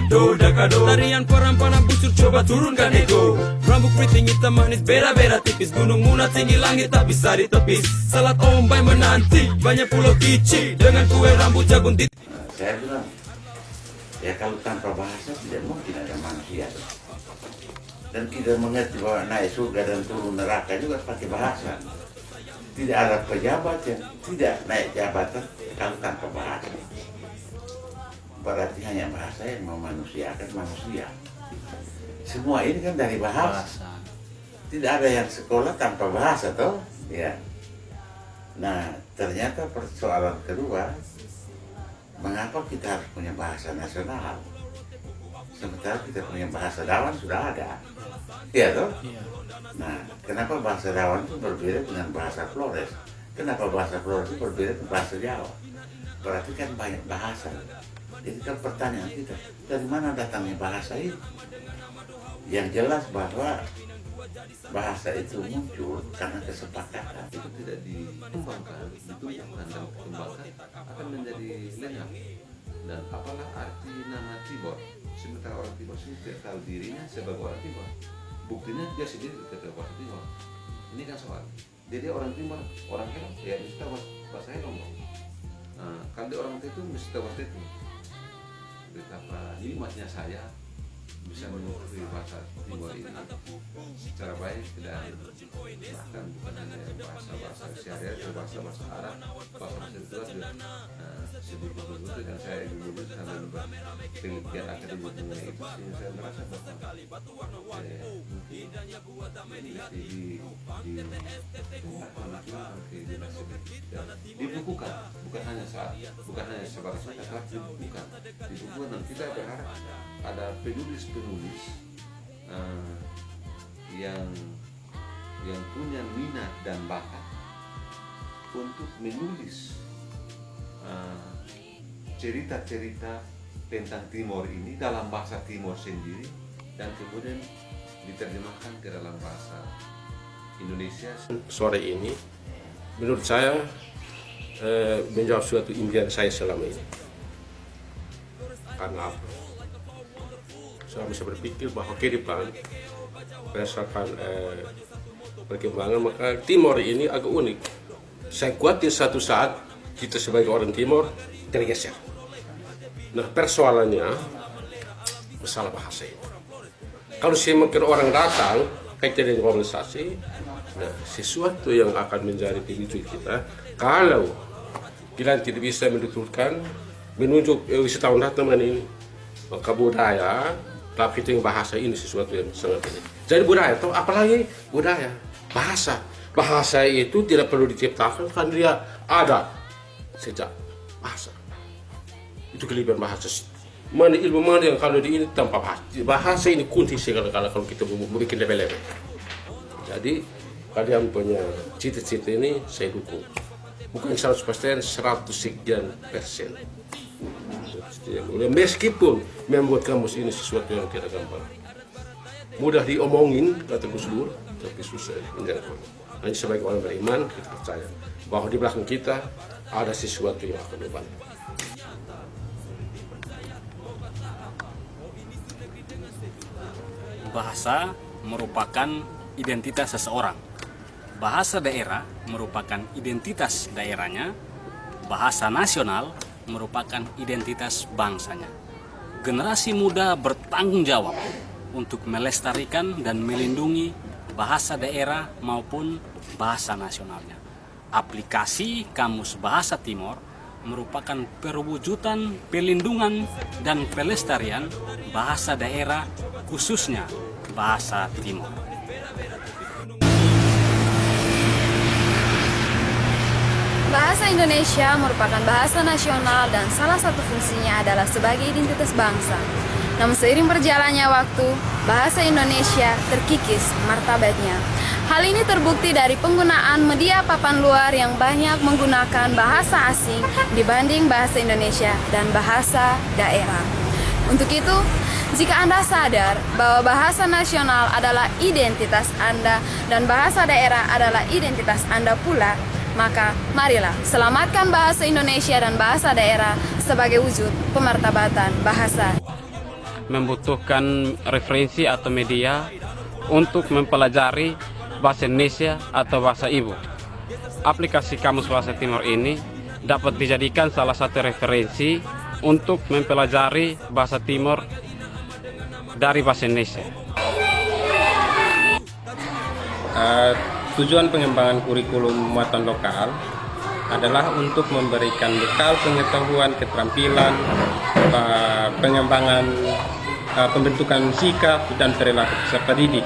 dakado. Tarian parampana busur coba turunkan ego. Rambut keriting hitam manis beda-beda tipis. Gunung Muna tinggi langit tak bisa ditepis. Salat ombay menanti banyak pulau kicik dengan kue rambut jagung titik. Saya bilang, ya kalau tanpa bahasa tidak mungkin ada manusia. Dan kita mengerti bahwa naik surga dan turun neraka juga pakai bahasa. Tidak ada pejabat yang tidak naik jabatan kalau tanpa bahasa. Berarti hanya bahasa yang memanusiakan manusia. Semua ini kan dari bahasa. Tidak ada yang sekolah tanpa bahasa, toh? Ya. Nah, ternyata persoalan kedua, mengapa kita harus punya bahasa nasional? Sementara kita punya bahasa Dawan sudah ada. Iya toh? Nah, kenapa bahasa Dawan itu berbeda dengan bahasa Flores? Kenapa bahasa Flores itu berbeda dengan bahasa Jawa? Berarti kan banyak bahasa. Jadi kalau pertanyaan kita, dari mana datangnya bahasa itu? Yang jelas bahwa bahasa itu muncul karena kesepakatan. Itu tidak dikembangkan, ditumbuhkan dan dikembangkan akan menjadi lengah. Dan apalah arti nama Timor? Sementara orang Timor sendiri tidak tahu dirinya sebagai orang Timor. Buktinya dia sendiri tidak tahu orang Timor. Ini kan soal. Jadi orang Timor, orang Helong, ya mesti tahu bahasa Helong. Nah, kalau dia orang itu mesti tahu bahasa itu. Betapa nikmatnya saya bisa mengerti bahasa Timor ini secara baik, tidak bahkan bukan hanya bahasa sehari-hari, bahasa Arab, bahasa itu ada sedikit begitu. Dan saya dulu sambil penelitian akademik mengenai itu, saya merasa bahwa dibukukan, bukan hanya sebatas tapi dibukukan, dan kita berharap ada penulis yang punya minat dan bakat untuk menulis cerita-cerita tentang Timor ini dalam bahasa Timor sendiri dan kemudian diterjemahkan ke dalam bahasa Indonesia. Sore ini menurut saya menjawab suatu impian saya selama ini. Karena selama saya berpikir bahwa ke depan berdasarkan perkembangan, maka Timor ini agak unik. Saya khawatir satu saat kita sebagai orang Timor tergeser. Nah, persoalannya masalah bahasa itu. Kalau semakin orang datang kaitan dengan globalisasi, nah, sesuatu yang akan menjadi pemicu kita kalau kita tidak bisa menunjuk wisatawan datang ini, maka budaya, tapi itu yang bahasa ini sesuatu yang sangat penting. Jadi budaya, atau apalagi budaya, bahasa itu tidak perlu diciptakan, kan dia ada sejak bahasa. Itu kelebihan bahasa. Mana ilmu mana yang kalau di ini tanpa bahasa ini kunci segala kalau kita mau bikin level-level. Jadi kalian punya cita-cita ini saya dukung. Bukan 100%, 100%. Meskipun membuat kamus ini sesuatu yang tidak gampang, mudah diomongin kata Gus Dur, tapi susah menjangkau. Hanya sebagai orang beriman kita percaya bahwa di belakang kita ada sesuatu yang akan membantu. Bahasa merupakan identitas seseorang. Bahasa daerah merupakan identitas daerahnya. Bahasa nasional merupakan identitas bangsanya. Generasi muda bertanggung jawab untuk melestarikan dan melindungi bahasa daerah maupun bahasa nasionalnya. Aplikasi Kamus Bahasa Timor merupakan perwujudan pelindungan dan pelestarian bahasa daerah, khususnya bahasa Timor. Bahasa Indonesia merupakan bahasa nasional dan salah satu fungsinya adalah sebagai identitas bangsa. Namun seiring berjalannya waktu, bahasa Indonesia terkikis martabatnya. Hal ini terbukti dari penggunaan media papan luar yang banyak menggunakan bahasa asing dibanding bahasa Indonesia dan bahasa daerah. Untuk itu, jika Anda sadar bahwa bahasa nasional adalah identitas Anda dan bahasa daerah adalah identitas Anda pula, maka marilah selamatkan bahasa Indonesia dan bahasa daerah sebagai wujud pemartabatan bahasa. membutuhkan referensi atau media untuk mempelajari bahasa Indonesia atau bahasa ibu. Aplikasi Kamus Bahasa Timor ini dapat dijadikan salah satu referensi untuk mempelajari bahasa Timor dari bahasa Indonesia. Tujuan pengembangan kurikulum muatan lokal adalah untuk memberikan bekal pengetahuan, keterampilan, pengembangan pembentukan sikap dan perilaku peserta didik,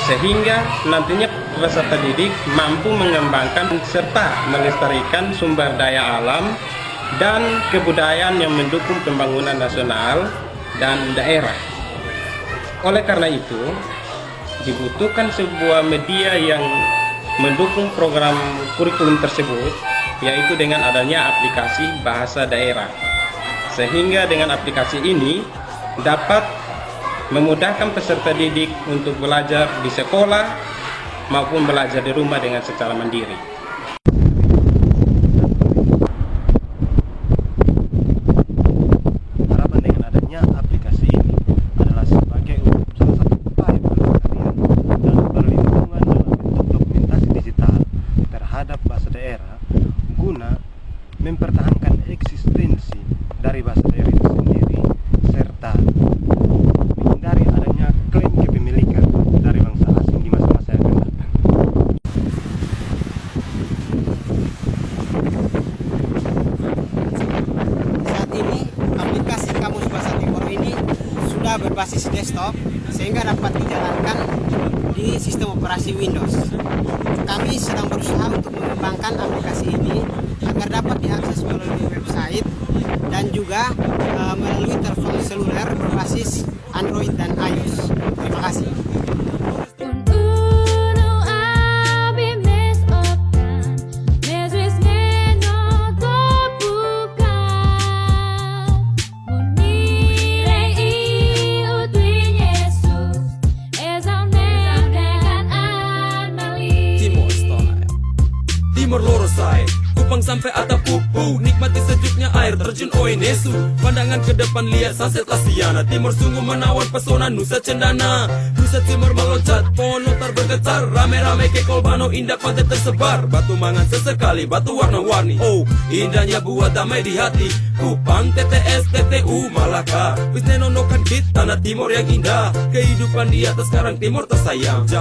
sehingga nantinya peserta didik mampu mengembangkan serta melestarikan sumber daya alam dan kebudayaan yang mendukung pembangunan nasional dan daerah. Oleh karena itu, dibutuhkan sebuah media yang mendukung program kurikulum tersebut, yaitu dengan adanya aplikasi bahasa daerah. Sehingga dengan aplikasi ini dapat memudahkan peserta didik untuk belajar di sekolah maupun belajar di rumah dengan secara mandiri. Harapan dengan adanya aplikasi ini adalah sebagai salah satu upaya pelestarian dan perlindungan dalam bentuk dokumentasi digital terhadap bahasa daerah guna mempertahankan eksistensi dari bahasa daerah itu sendiri serta menghindari adanya klaim kepemilikan dari bangsa asing di masa-masa yang akan datang. Saat ini aplikasi Kamus Bahasa Timor ini sudah berbasis desktop sehingga dapat dijalankan di sistem operasi Windows. Kami sedang berusaha untuk mengembangkan aplikasi ini agar dapat diakses melalui website dan juga melalui telepon seluler berbasis Android dan iOS. Terima kasih. Timor Lorosai, Kupang sampai atap Pupu, nikmati sejuknya air terjun Oenesu. Pandangan ke depan lihat sunset Lasiana. Timor sungguh menawan pesona Nusa Cendana. Nusa Timor meloncat, pohon lontar bergetar, rame-rame ke Kolbano, indah pantai tersebar. Batu mangan sesekali, batu warna-warni. Oh, indahnya buat damai di hati. Kupang, TTS, TTU, Malaka. Wis nenonokan kita, tanah Timor yang indah. Kehidupan di atas sekarang Timor tersayang.